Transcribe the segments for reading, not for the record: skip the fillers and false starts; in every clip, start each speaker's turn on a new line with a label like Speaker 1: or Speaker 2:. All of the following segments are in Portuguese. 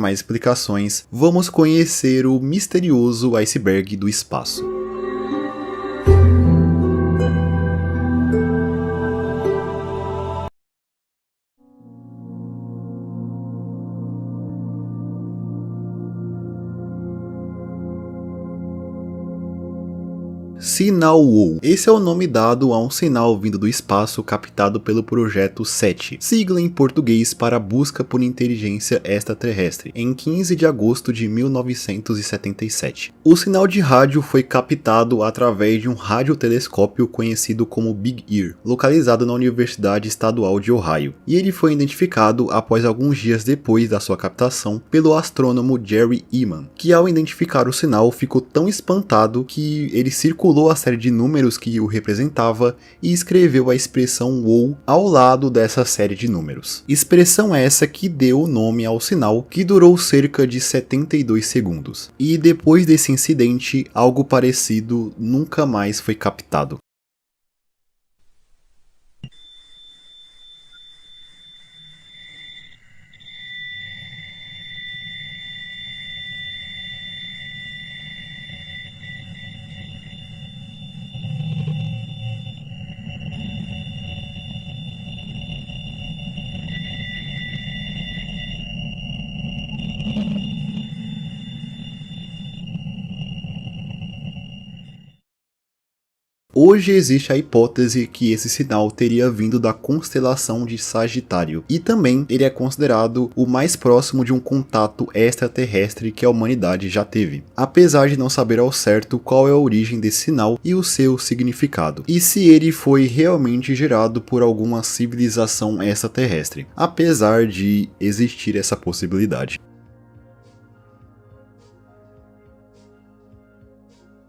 Speaker 1: mais explicações, vamos conhecer o misterioso iceberg do espaço. Sinal WOW. Esse é o nome dado a um sinal vindo do espaço captado pelo Projeto SETI, sigla em português para Busca por Inteligência Extraterrestre, em 15 de agosto de 1977. O sinal de rádio foi captado através de um radiotelescópio conhecido como Big Ear, localizado na Universidade Estadual de Ohio, e ele foi identificado após alguns dias depois da sua captação pelo astrônomo Jerry Ehman, que ao identificar o sinal ficou tão espantado que ele circulou a série de números que o representava e escreveu a expressão WOW ao lado dessa série de números. Expressão essa que deu o nome ao sinal, que durou cerca de 72 segundos. E depois desse incidente, algo parecido nunca mais foi captado. Hoje existe a hipótese que esse sinal teria vindo da constelação de Sagitário, e também ele é considerado o mais próximo de um contato extraterrestre que a humanidade já teve, apesar de não saber ao certo qual é a origem desse sinal e o seu significado, e se ele foi realmente gerado por alguma civilização extraterrestre, apesar de existir essa possibilidade.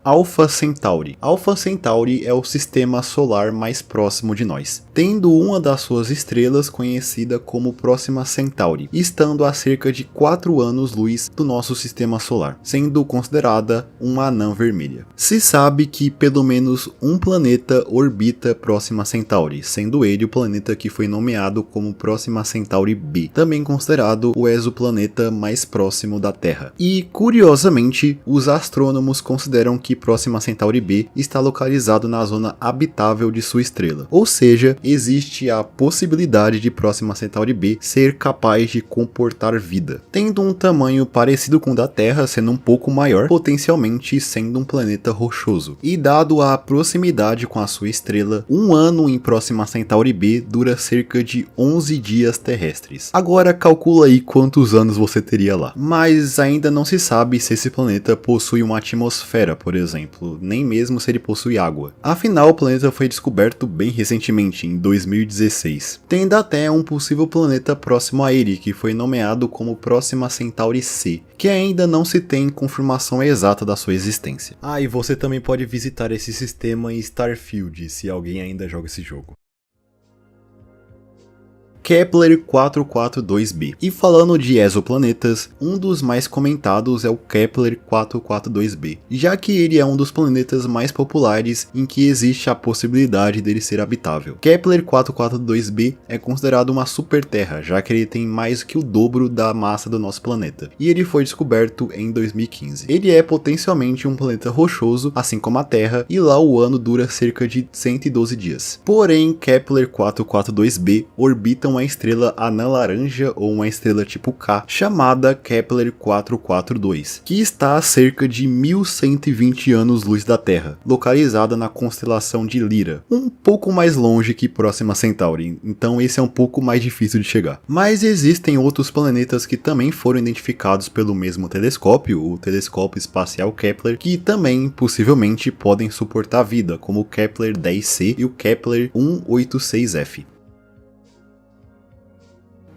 Speaker 1: Alpha Centauri. Alpha Centauri é o sistema solar mais próximo de nós, tendo uma das suas estrelas conhecida como Próxima Centauri, estando a cerca de 4 anos-luz do nosso sistema solar, sendo considerada uma anã vermelha. Se sabe que pelo menos um planeta orbita Próxima Centauri, sendo ele o planeta que foi nomeado como Próxima Centauri b, também considerado o exoplaneta mais próximo da Terra. E, curiosamente, os astrônomos consideram que Próxima Centauri b está localizado na zona habitável de sua estrela, ou seja, existe a possibilidade de Próxima Centauri b ser capaz de comportar vida, tendo um tamanho parecido com o da Terra, sendo um pouco maior, potencialmente sendo um planeta rochoso. E dado a proximidade com a sua estrela, um ano em Próxima Centauri b dura cerca de 11 dias terrestres. Agora calcula aí quantos anos você teria lá. Mas ainda não se sabe se esse planeta possui uma atmosfera, por exemplo, nem mesmo se ele possui água. Afinal, o planeta foi descoberto bem recentemente, em 2016, tendo até um possível planeta próximo a ele, que foi nomeado como Próxima Centauri c, que ainda não se tem confirmação exata da sua existência. E você também pode visitar esse sistema em Starfield, se alguém ainda joga esse jogo. Kepler 442b. E falando de exoplanetas, um dos mais comentados é o Kepler 442b, já que ele é um dos planetas mais populares em que existe a possibilidade dele ser habitável. Kepler 442b é considerado uma superterra, já que ele tem mais que o dobro da massa do nosso planeta, e ele foi descoberto em 2015. Ele é potencialmente um planeta rochoso, assim como a Terra, e lá o ano dura cerca de 112 dias. Porém, Kepler 442b orbita uma estrela anã laranja ou uma estrela tipo K, chamada Kepler 442, que está a cerca de 1120 anos-luz da Terra, localizada na constelação de Lyra, um pouco mais longe que Próxima Centauri, então esse é um pouco mais difícil de chegar. Mas existem outros planetas que também foram identificados pelo mesmo telescópio, o telescópio espacial Kepler, que também possivelmente podem suportar vida, como o Kepler 10c e o Kepler 186f.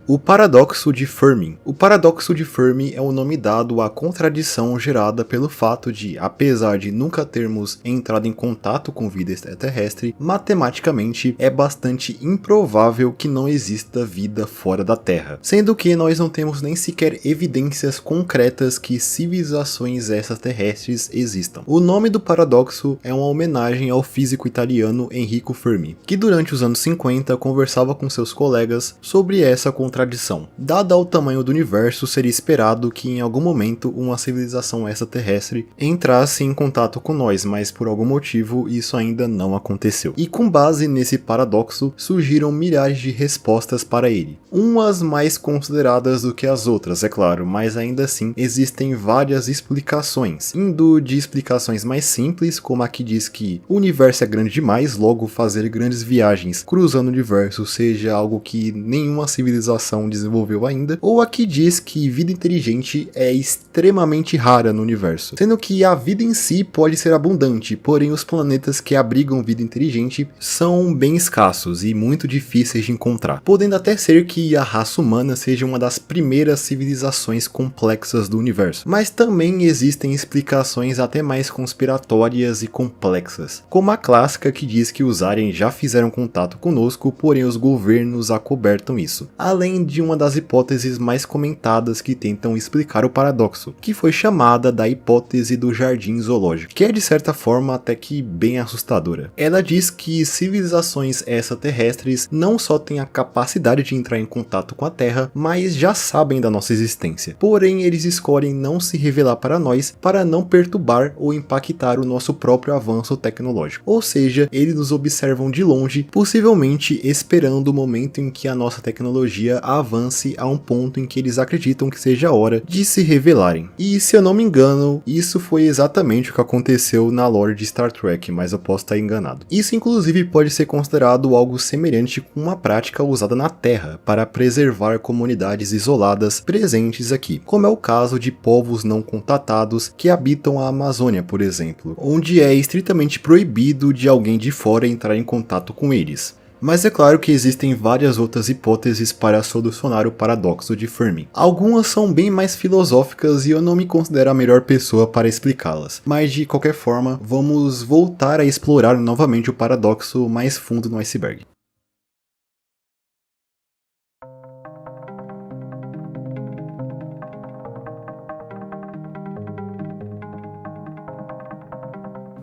Speaker 1: O paradoxo de Fermi. O paradoxo de Fermi é o nome dado à contradição gerada pelo fato de, apesar de nunca termos entrado em contato com vida extraterrestre, matematicamente é bastante improvável que não exista vida fora da Terra, sendo que nós não temos nem sequer evidências concretas que civilizações extraterrestres existam. O nome do paradoxo é uma homenagem ao físico italiano Enrico Fermi, que durante os anos 50 conversava com seus colegas sobre essa contradição contradição. Dado o tamanho do universo, seria esperado que em algum momento uma civilização extraterrestre entrasse em contato com nós, mas por algum motivo isso ainda não aconteceu. E com base nesse paradoxo, surgiram milhares de respostas para ele. Umas mais consideradas do que as outras, é claro, mas ainda assim existem várias explicações, indo de explicações mais simples, como a que diz que o universo é grande demais, logo fazer grandes viagens cruzando o universo seja algo que nenhuma civilização desenvolveu ainda, ou a que diz que vida inteligente é extremamente rara no universo, sendo que a vida em si pode ser abundante, porém os planetas que abrigam vida inteligente são bem escassos e muito difíceis de encontrar, podendo até ser que a raça humana seja uma das primeiras civilizações complexas do universo. Mas também existem explicações até mais conspiratórias e complexas, como a clássica que diz que os aliens já fizeram contato conosco, porém os governos acobertam isso, além de uma das hipóteses mais comentadas que tentam explicar o paradoxo, que foi chamada da hipótese do jardim zoológico, que é de certa forma até que bem assustadora. Ela diz que civilizações extraterrestres não só têm a capacidade de entrar em contato com a Terra, mas já sabem da nossa existência. Porém, eles escolhem não se revelar para nós para não perturbar ou impactar o nosso próprio avanço tecnológico. Ou seja, eles nos observam de longe, possivelmente esperando o momento em que a nossa tecnologia avance a um ponto em que eles acreditam que seja a hora de se revelarem. E se eu não me engano, isso foi exatamente o que aconteceu na lore de Star Trek, mas eu posso estar enganado. Isso inclusive pode ser considerado algo semelhante com uma prática usada na Terra para preservar comunidades isoladas presentes aqui, como é o caso de povos não contatados que habitam a Amazônia, por exemplo, onde é estritamente proibido de alguém de fora entrar em contato com eles. Mas é claro que existem várias outras hipóteses para solucionar o paradoxo de Fermi. Algumas são bem mais filosóficas e eu não me considero a melhor pessoa para explicá-las. Mas de qualquer forma, vamos voltar a explorar novamente o paradoxo mais fundo no iceberg.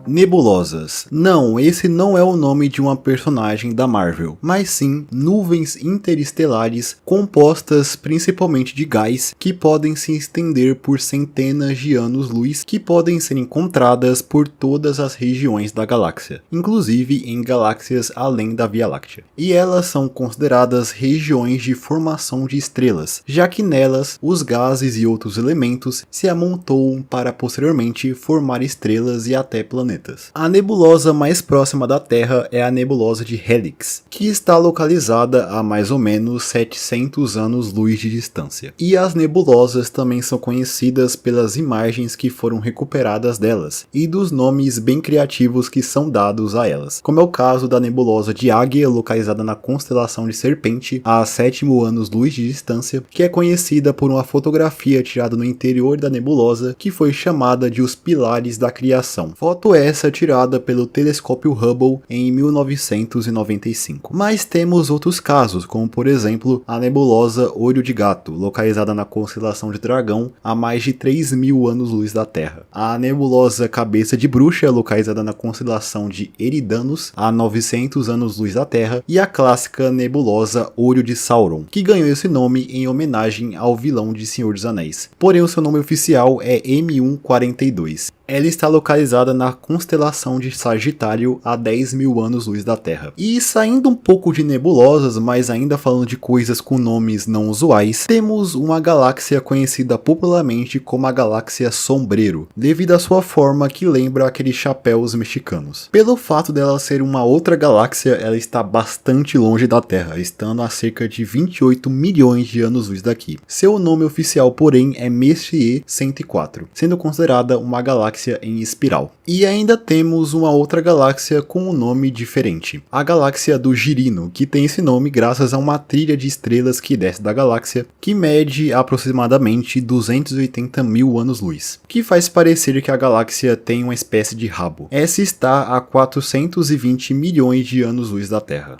Speaker 1: Nebulosas. Não, esse não é o nome de uma personagem da Marvel, mas sim nuvens interestelares compostas principalmente de gás que podem se estender por centenas de anos-luz, que podem ser encontradas por todas as regiões da galáxia, inclusive em galáxias além da Via Láctea. E elas são consideradas regiões de formação de estrelas, já que nelas os gases e outros elementos se amontoam para posteriormente formar estrelas e até planetas. A nebulosa mais próxima da Terra é a nebulosa de Helix, que está localizada a mais ou menos 700 anos-luz de distância. E as nebulosas também são conhecidas pelas imagens que foram recuperadas delas, e dos nomes bem criativos que são dados a elas, como é o caso da nebulosa de Águia, localizada na constelação de Serpente, a 7º anos-luz de distância, que é conhecida por uma fotografia tirada no interior da nebulosa, que foi chamada de Os Pilares da Criação. Foto essa tirada pelo telescópio Hubble em 1995. Mas temos outros casos, como por exemplo a nebulosa Olho de Gato, localizada na constelação de Dragão a mais de 3.000 anos-luz da Terra. A nebulosa Cabeça de Bruxa, localizada na constelação de Eridanus a 900 anos-luz da Terra, e a clássica nebulosa Olho de Sauron, que ganhou esse nome em homenagem ao vilão de Senhor dos Anéis. Porém o seu nome oficial é M142. Ela está localizada na constelação de Sagitário a 10.000 anos-luz da Terra. E saindo um pouco de nebulosas, mas ainda falando de coisas com nomes não usuais, temos uma galáxia conhecida popularmente como a Galáxia Sombreiro, devido à sua forma que lembra aqueles chapéus mexicanos. Pelo fato dela ser uma outra galáxia, ela está bastante longe da Terra, estando a cerca de 28 milhões de anos-luz daqui. Seu nome oficial, porém, é Messier 104, sendo considerada uma galáxia em espiral. E ainda temos uma outra galáxia com um nome diferente, a galáxia do Girino, que tem esse nome graças a uma trilha de estrelas que desce da galáxia, que mede aproximadamente 280.000 anos-luz, que faz parecer que a galáxia tem uma espécie de rabo. Essa está a 420 milhões de anos-luz da Terra.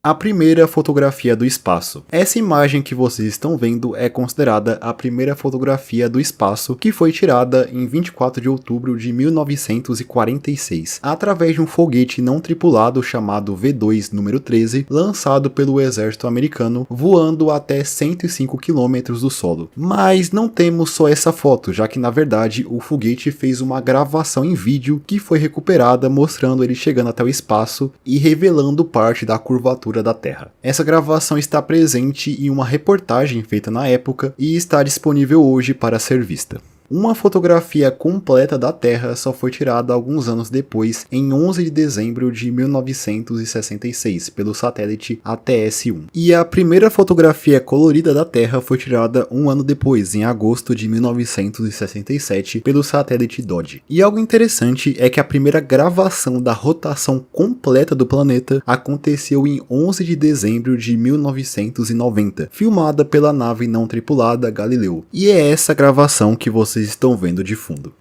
Speaker 1: A primeira fotografia do espaço. Essa imagem que vocês estão vendo é considerada a primeira fotografia do espaço, que foi tirada em 24 de outubro de 1946, através de um foguete não tripulado chamado V2 número 13, lançado pelo exército americano, voando até 105 km do solo. Mas não temos só essa foto, já que na verdade o foguete fez uma gravação em vídeo que foi recuperada, mostrando ele chegando até o espaço e revelando parte da curvatura da Terra. Essa gravação está presente em uma reportagem feita na época e está disponível hoje para ser vista. Uma fotografia completa da Terra só foi tirada alguns anos depois, em 11 de dezembro de 1966, pelo satélite ATS-1. E a primeira fotografia colorida da Terra foi tirada um ano depois, em agosto de 1967, pelo satélite Dodge. E algo interessante é que a primeira gravação da rotação completa do planeta aconteceu em 11 de dezembro de 1990, filmada pela nave não tripulada Galileu. E é essa gravação que vocês estão vendo de fundo.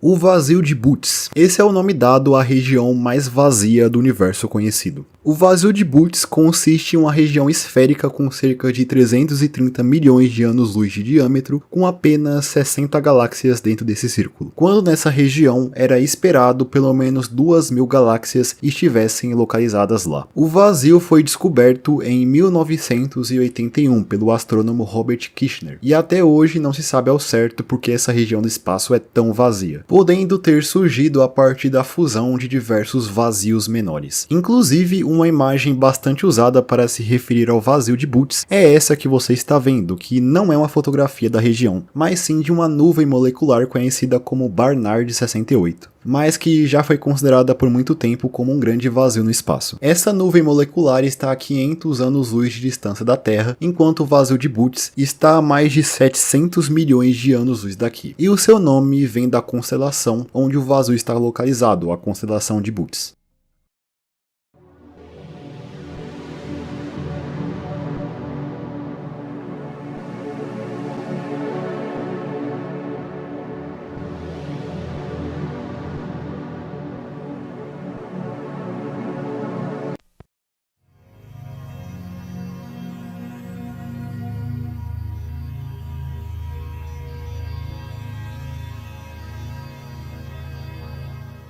Speaker 1: O vazio de Bootes. Esse é o nome dado à região mais vazia do universo conhecido. O vazio de Bootes consiste em uma região esférica com cerca de 330 milhões de anos-luz de diâmetro, com apenas 60 galáxias dentro desse círculo, quando nessa região era esperado pelo menos 2.000 galáxias estivessem localizadas lá. O vazio foi descoberto em 1981 pelo astrônomo Robert Kirshner, e até hoje não se sabe ao certo porque essa região do espaço é tão vazia, podendo ter surgido a partir da fusão de diversos vazios menores. Inclusive, uma imagem bastante usada para se referir ao vazio de Bootes é essa que você está vendo, que não é uma fotografia da região, mas sim de uma nuvem molecular conhecida como Barnard 68, mas que já foi considerada por muito tempo como um grande vazio no espaço. Essa nuvem molecular está a 500 anos-luz de distância da Terra, enquanto o vazio de Bootes está a mais de 700 milhões de anos-luz daqui. E o seu nome vem da constelação onde o vazio está localizado, a constelação de Bootes.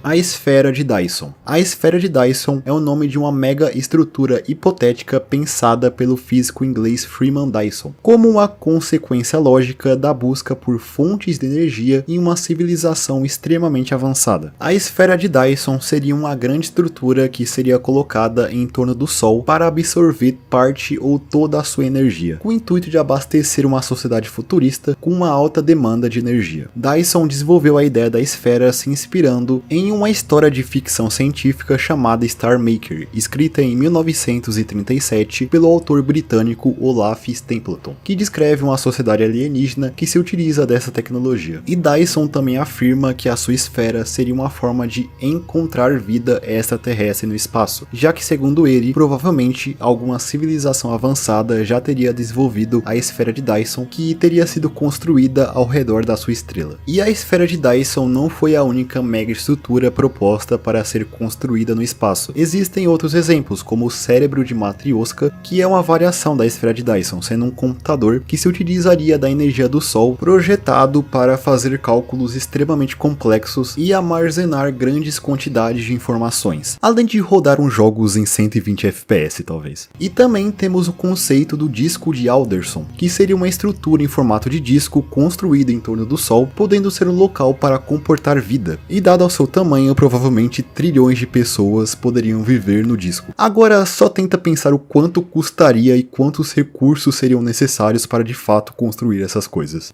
Speaker 1: A esfera de Dyson. A esfera de Dyson é o nome de uma mega estrutura hipotética pensada pelo físico inglês Freeman Dyson, como uma consequência lógica da busca por fontes de energia em uma civilização extremamente avançada. A esfera de Dyson seria uma grande estrutura que seria colocada em torno do Sol para absorver parte ou toda a sua energia, com o intuito de abastecer uma sociedade futurista com uma alta demanda de energia. Dyson desenvolveu a ideia da esfera se inspirando em uma história de ficção científica chamada Star Maker, escrita em 1937 pelo autor britânico Olaf Stapleton, que descreve uma sociedade alienígena que se utiliza dessa tecnologia. E Dyson também afirma que a sua esfera seria uma forma de encontrar vida extraterrestre no espaço, já que, segundo ele, provavelmente alguma civilização avançada já teria desenvolvido a esfera de Dyson, que teria sido construída ao redor da sua estrela. E a esfera de Dyson não foi a única mega estrutura proposta para ser construída no espaço. Existem outros exemplos, como o cérebro de Matryoshka, que é uma variação da esfera de Dyson, sendo um computador que se utilizaria da energia do Sol, projetado para fazer cálculos extremamente complexos e armazenar grandes quantidades de informações, além de rodar uns jogos em 120 FPS talvez. E também temos o conceito do disco de Alderson, que seria uma estrutura em formato de disco construída em torno do Sol, podendo ser um local para comportar vida, e dado ao seu tamanho, provavelmente trilhões de pessoas poderiam viver no disco. Agora só tenta pensar o quanto custaria e quantos recursos seriam necessários para de fato construir essas coisas.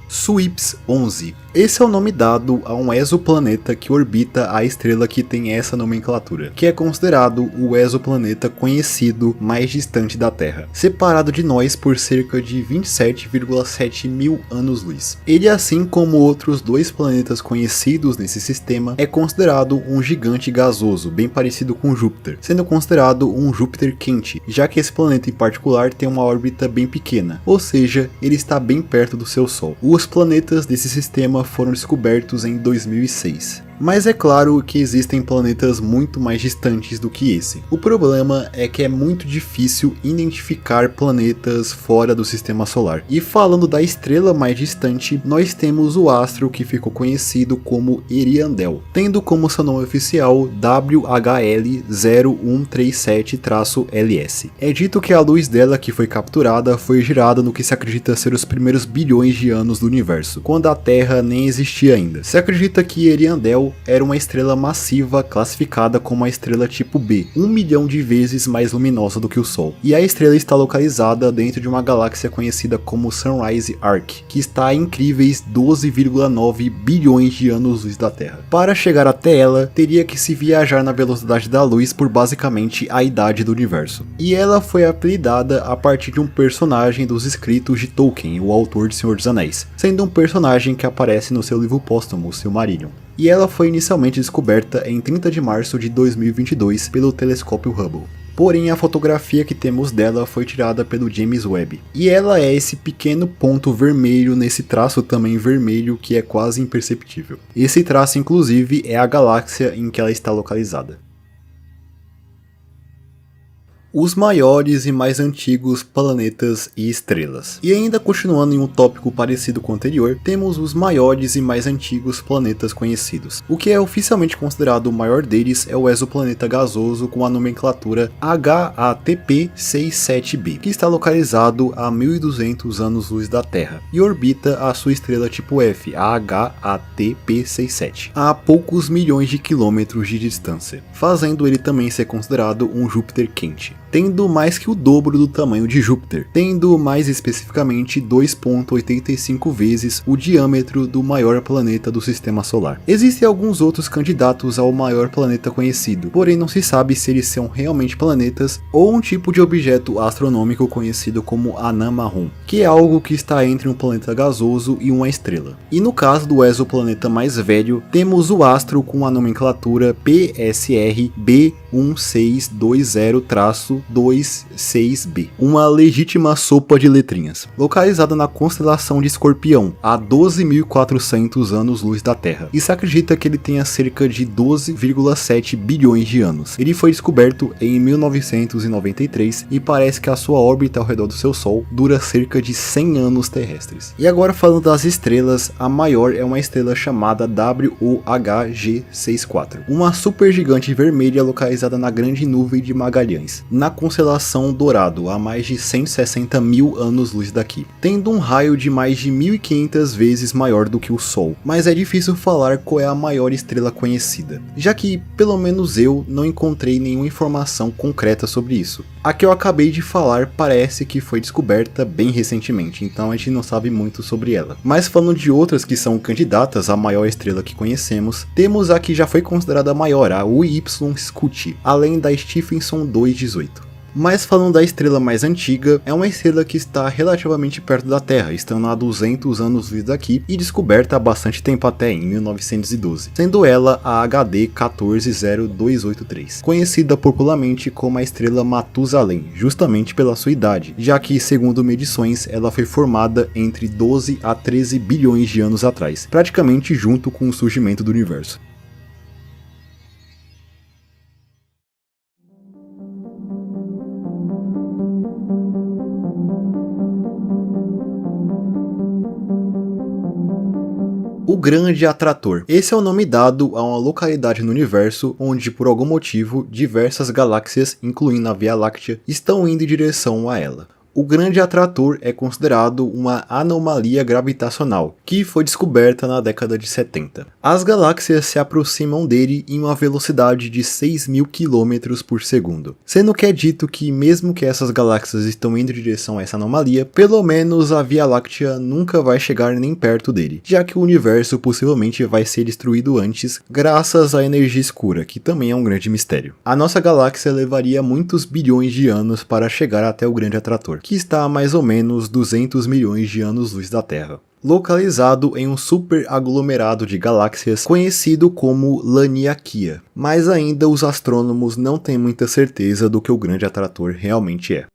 Speaker 1: SWIPS 11. Esse é o nome dado a um exoplaneta que orbita a estrela que tem essa nomenclatura, que é considerado o exoplaneta conhecido mais distante da Terra, separado de nós por cerca de 27,7 mil anos-luz. Ele, assim como outros dois planetas conhecidos nesse sistema, é considerado um gigante gasoso, bem parecido com Júpiter, sendo considerado um Júpiter quente, já que esse planeta em particular tem uma órbita bem pequena, ou seja, ele está bem perto do seu Sol. Os planetas desse sistema foram descobertos em 2006. Mas é claro que existem planetas muito mais distantes do que esse. O problema é que é muito difícil identificar planetas fora do sistema solar. E falando da estrela mais distante, nós temos o astro que ficou conhecido como Eриандел, tendo como seu nome oficial WHL0137-LS. É dito que a luz dela que foi capturada foi girada no que se acredita ser os primeiros bilhões de anos do universo, quando a Terra nem existia ainda. Se acredita que Eриандел era uma estrela massiva classificada como a estrela tipo B, 1 milhão de vezes mais luminosa do que o Sol. E a estrela está localizada dentro de uma galáxia conhecida como Sunrise Arc, que está a incríveis 12,9 bilhões de anos-luz da Terra. Para chegar até ela, teria que se viajar na velocidade da luz por basicamente a idade do universo. E ela foi apelidada a partir de um personagem dos escritos de Tolkien, o autor de Senhor dos Anéis, sendo um personagem que aparece no seu livro póstumo, o Silmarillion. E ela foi inicialmente descoberta em 30 de março de 2022 pelo telescópio Hubble. Porém, a fotografia que temos dela foi tirada pelo James Webb. E ela é esse pequeno ponto vermelho nesse traço também vermelho que é quase imperceptível. Esse traço, inclusive, é a galáxia em que ela está localizada. Os maiores e mais antigos planetas e estrelas. E ainda continuando em um tópico parecido com o anterior, temos os maiores e mais antigos planetas conhecidos. O que é oficialmente considerado o maior deles é o exoplaneta gasoso com a nomenclatura HATP67b, que está localizado a 1200 anos-luz da Terra e orbita a sua estrela tipo F, a HATP67, a poucos milhões de quilômetros de distância, fazendo ele também ser considerado um Júpiter quente, tendo mais que o dobro do tamanho de Júpiter, tendo mais especificamente 2,85 vezes o diâmetro do maior planeta do sistema solar. Existem alguns outros candidatos ao maior planeta conhecido, porém não se sabe se eles são realmente planetas ou um tipo de objeto astronômico conhecido como anã marrom, que é algo que está entre um planeta gasoso e uma estrela. E no caso do exoplaneta mais velho, temos o astro com a nomenclatura PSR B1620-26b, uma legítima sopa de letrinhas, localizada na constelação de Escorpião, a 12.400 anos-luz da Terra, e se acredita que ele tenha cerca de 12,7 bilhões de anos. Ele foi descoberto em 1993 e parece que a sua órbita ao redor do seu Sol dura cerca de 100 anos terrestres. E agora falando das estrelas, a maior é uma estrela chamada WOHG64, uma supergigante vermelha localizada na Grande Nuvem de Magalhães, na constelação Dourado, a mais de 160 mil anos-luz daqui, tendo um raio de mais de 1.500 vezes maior do que o Sol. Mas é difícil falar qual é a maior estrela conhecida, já que, pelo menos eu, não encontrei nenhuma informação concreta sobre isso. A que eu acabei de falar parece que foi descoberta bem recentemente, então a gente não sabe muito sobre ela. Mas falando de outras que são candidatas à maior estrela que conhecemos, temos a que já foi considerada maior, a UY Scuti, além da Stephenson 218. Mas falando da estrela mais antiga, é uma estrela que está relativamente perto da Terra, estando a 200 anos-luz daqui e descoberta há bastante tempo até, em 1912, sendo ela a HD 140283, conhecida popularmente como a estrela Matusalém, justamente pela sua idade, já que, segundo medições, ela foi formada entre 12 a 13 bilhões de anos atrás, praticamente junto com o surgimento do universo. O Grande Atrator. Esse é o nome dado a uma localidade no universo onde, por algum motivo, diversas galáxias, incluindo a Via Láctea, estão indo em direção a ela. O Grande Atrator é considerado uma anomalia gravitacional, que foi descoberta na década de 70. As galáxias se aproximam dele em uma velocidade de 6.000 km por segundo, sendo que é dito que mesmo que essas galáxias estão indo em direção a essa anomalia, pelo menos a Via Láctea nunca vai chegar nem perto dele, já que o universo possivelmente vai ser destruído antes graças à energia escura, que também é um grande mistério. A nossa galáxia levaria muitos bilhões de anos para chegar até o Grande Atrator, que está a mais ou menos 200 milhões de anos-luz da Terra, localizado em um superaglomerado de galáxias conhecido como Laniakea, mas ainda os astrônomos não têm muita certeza do que o Grande Atrator realmente é.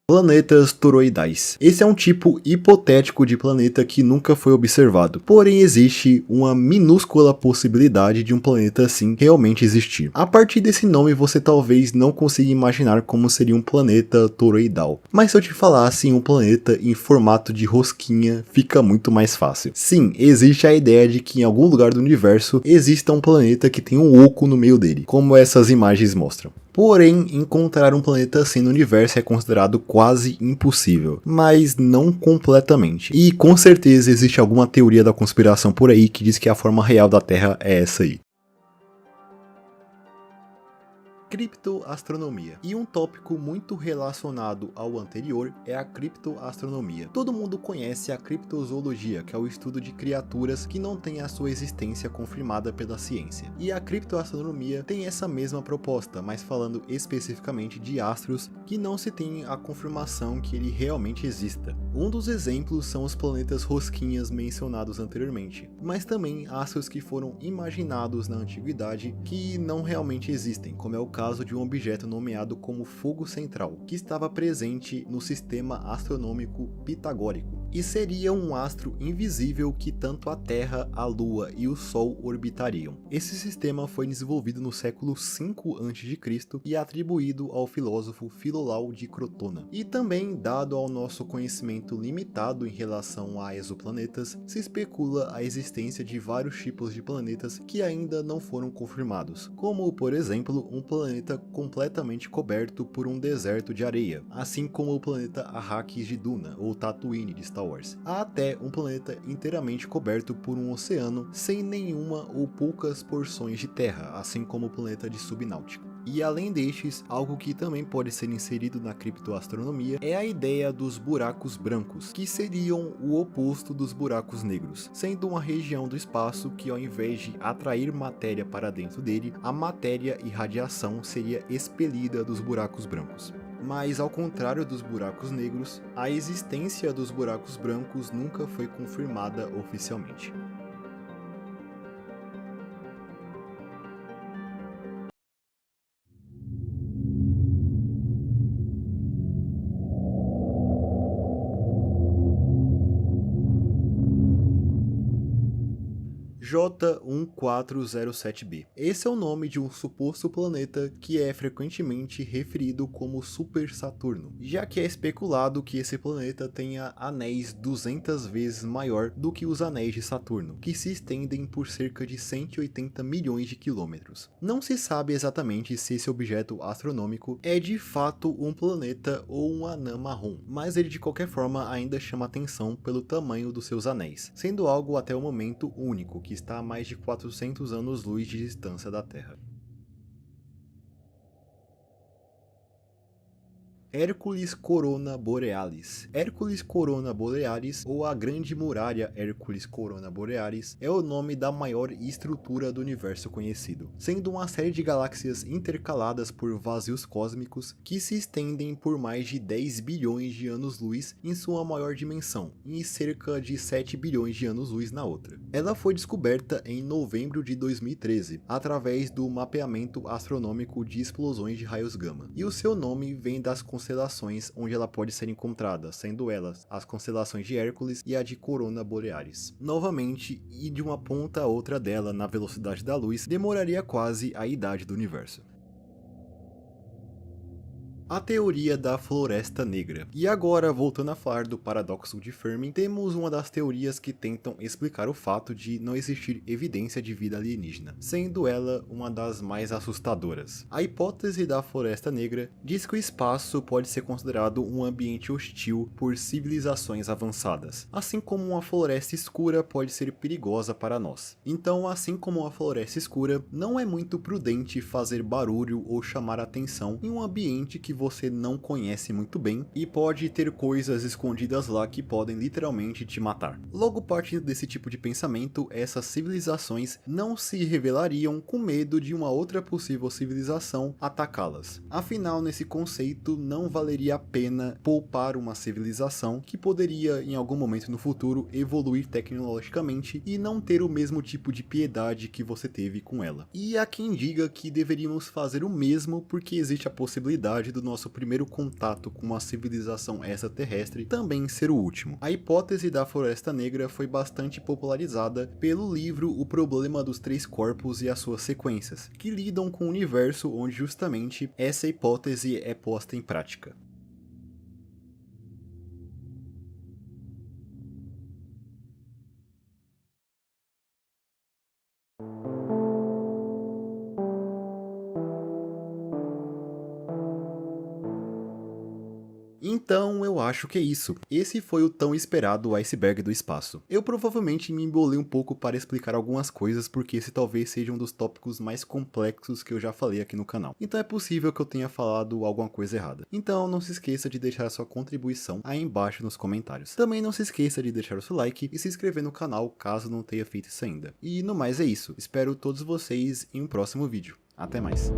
Speaker 1: Planetas toroidais. Esse é um tipo hipotético de planeta que nunca foi observado, porém existe uma minúscula possibilidade de um planeta assim realmente existir. A partir desse nome você talvez não consiga imaginar como seria um planeta toroidal, mas se eu te falasse em um planeta em formato de rosquinha, fica muito mais fácil. Sim, existe a ideia de que em algum lugar do universo exista um planeta que tem um oco no meio dele, como essas imagens mostram. Porém, encontrar um planeta assim no universo é considerado quase impossível, mas não completamente. E com certeza existe alguma teoria da conspiração por aí que diz que a forma real da Terra é essa aí. Criptoastronomia. E um tópico muito relacionado ao anterior é a criptoastronomia. Todo mundo conhece a criptozoologia, que é o estudo de criaturas que não têm a sua existência confirmada pela ciência. E a criptoastronomia tem essa mesma proposta, mas falando especificamente de astros que não se tem a confirmação que ele realmente exista. Um dos exemplos são os planetas rosquinhas mencionados anteriormente, mas também astros que foram imaginados na antiguidade que não realmente existem, como é o caso de um objeto nomeado como Fogo Central, que estava presente no sistema astronômico pitagórico, e seria um astro invisível que tanto a Terra, a Lua e o Sol orbitariam. Esse sistema foi desenvolvido no século V a.C. e atribuído ao filósofo Filolau de Crotona. E também, dado ao nosso conhecimento limitado em relação a exoplanetas, se especula a existência de vários tipos de planetas que ainda não foram confirmados, como por exemplo um planeta completamente coberto por um deserto de areia, assim como o planeta Arrakis de Duna ou Tatooine de Star Wars, há até um planeta inteiramente coberto por um oceano sem nenhuma ou poucas porções de terra, assim como o planeta de Subnáutica. E além destes, algo que também pode ser inserido na criptoastronomia é a ideia dos buracos brancos, que seriam o oposto dos buracos negros, sendo uma região do espaço que, ao invés de atrair matéria para dentro dele, a matéria e radiação seria expelida dos buracos brancos. Mas ao contrário dos buracos negros, a existência dos buracos brancos nunca foi confirmada oficialmente. J1407b. Esse é o nome de um suposto planeta que é frequentemente referido como Super Saturno, já que é especulado que esse planeta tenha anéis 200 vezes maior do que os anéis de Saturno, que se estendem por cerca de 180 milhões de quilômetros. Não se sabe exatamente se esse objeto astronômico é de fato um planeta ou um anã marrom, mas ele de qualquer forma ainda chama atenção pelo tamanho dos seus anéis, sendo algo até o momento único, que está a mais de 400 anos-luz de distância da Terra. Hércules Corona Borealis. Hércules Corona Borealis, ou a Grande Muralha Hércules Corona Borealis, é o nome da maior estrutura do universo conhecido, sendo uma série de galáxias intercaladas por vazios cósmicos que se estendem por mais de 10 bilhões de anos-luz em sua maior dimensão, e cerca de 7 bilhões de anos-luz na outra. Ela foi descoberta em novembro de 2013, através do mapeamento astronômico de explosões de raios gama, e o seu nome vem das constelações onde ela pode ser encontrada, sendo elas as constelações de Hércules e a de Corona Borealis. Novamente, ir de uma ponta a outra dela na velocidade da luz demoraria quase a idade do universo. A teoria da Floresta Negra. E agora, voltando a falar do paradoxo de Fermi, temos uma das teorias que tentam explicar o fato de não existir evidência de vida alienígena, sendo ela uma das mais assustadoras. A hipótese da Floresta Negra diz que o espaço pode ser considerado um ambiente hostil por civilizações avançadas, assim como uma floresta escura pode ser perigosa para nós. Então, assim como a floresta escura, não é muito prudente fazer barulho ou chamar atenção em um ambiente que você não conhece muito bem e pode ter coisas escondidas lá que podem literalmente te matar. Logo, partindo desse tipo de pensamento, essas civilizações não se revelariam com medo de uma outra possível civilização atacá-las. Afinal, nesse conceito, não valeria a pena poupar uma civilização que poderia em algum momento no futuro evoluir tecnologicamente e não ter o mesmo tipo de piedade que você teve com ela. E há quem diga que deveríamos fazer o mesmo porque existe a possibilidade do nosso primeiro contato com uma civilização extraterrestre também ser o último. A hipótese da Floresta Negra foi bastante popularizada pelo livro O Problema dos Três Corpos e as suas sequências, que lidam com um universo onde justamente essa hipótese é posta em prática. Então eu acho que é isso. Esse foi o tão esperado iceberg do espaço. Eu provavelmente me embolei um pouco para explicar algumas coisas porque esse talvez seja um dos tópicos mais complexos que eu já falei aqui no canal. Então é possível que eu tenha falado alguma coisa errada. Então não se esqueça de deixar a sua contribuição aí embaixo nos comentários. Também não se esqueça de deixar o seu like e se inscrever no canal caso não tenha feito isso ainda. E no mais é isso. Espero todos vocês em um próximo vídeo. Até mais.